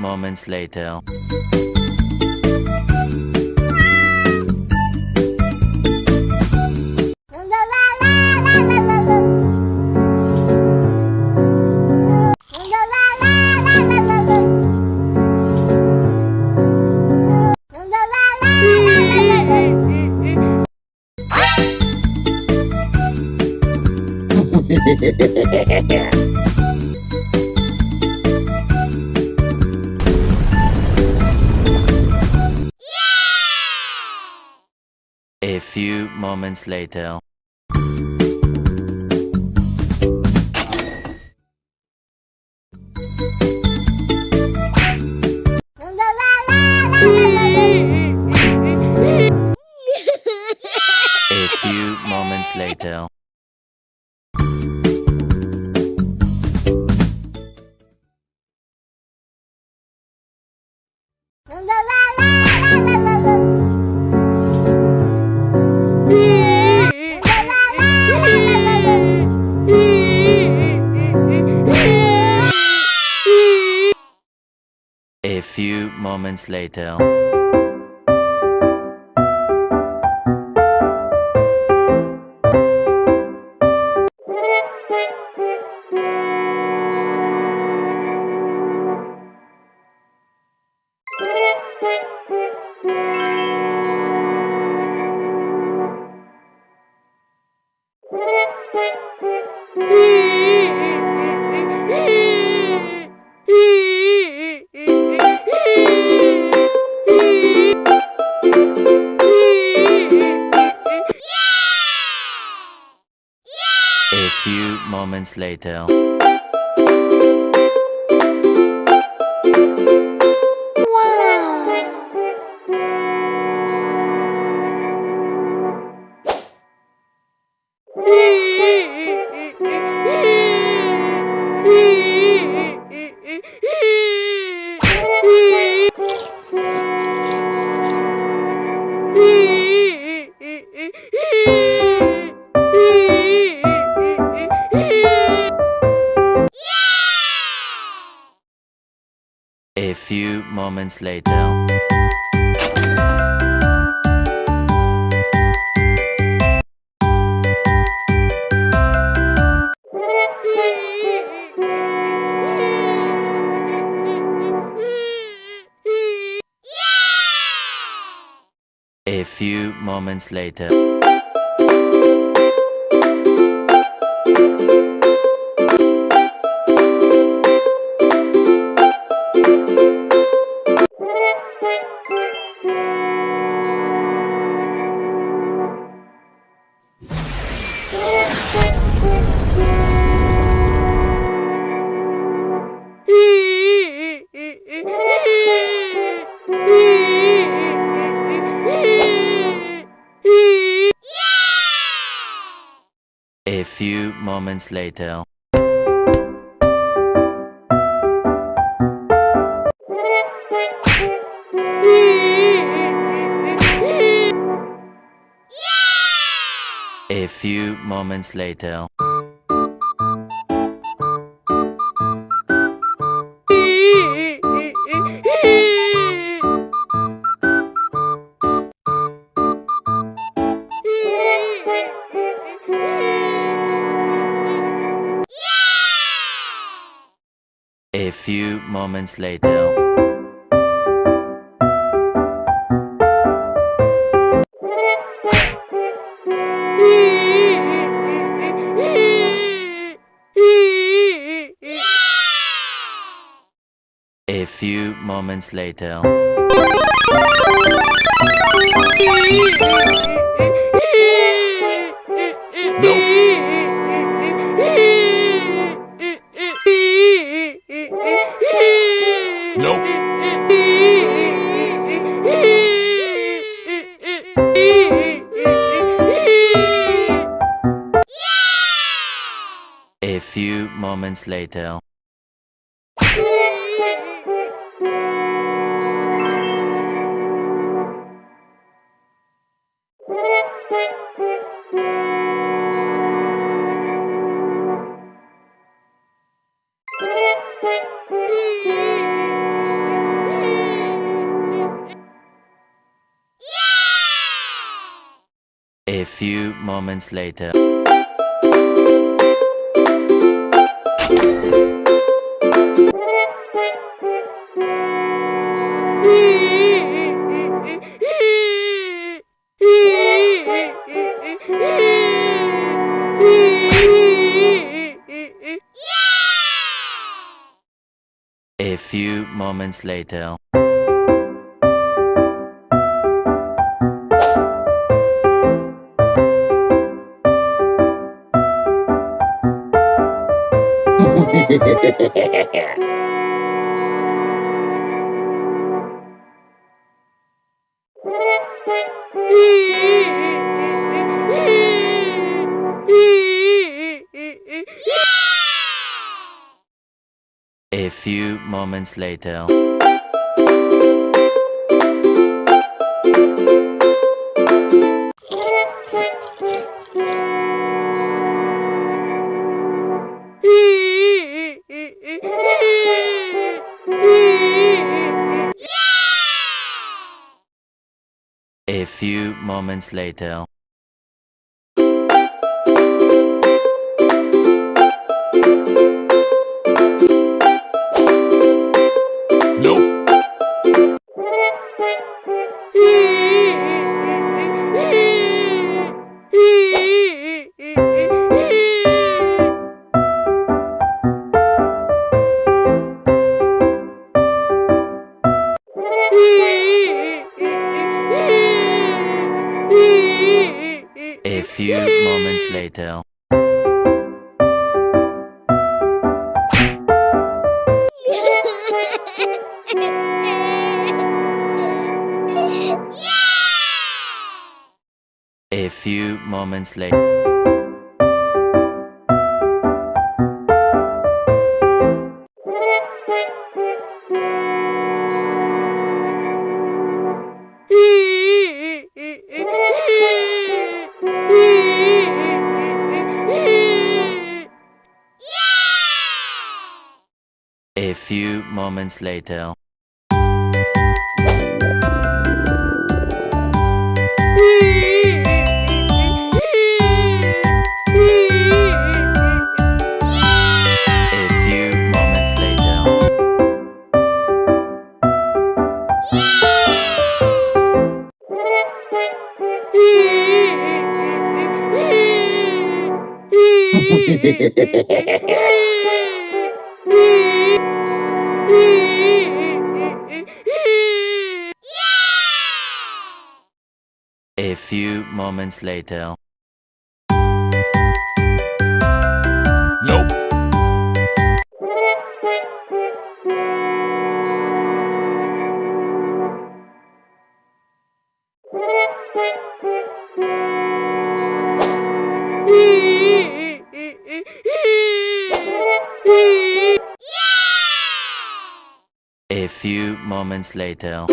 moments later. A few moments later. A few moments later. A few moments later. A few moments later. A few moments later. A few moments later. A few moments later. A few moments later. A few moments later. A few moments later. Nope. A few moments later. A few moments later. A few moments later. A few moments later. A few moments later. Nope. A few moments later. A few moments later. A few moments later. A few moments later. A few moments later. Nope. A few moments later.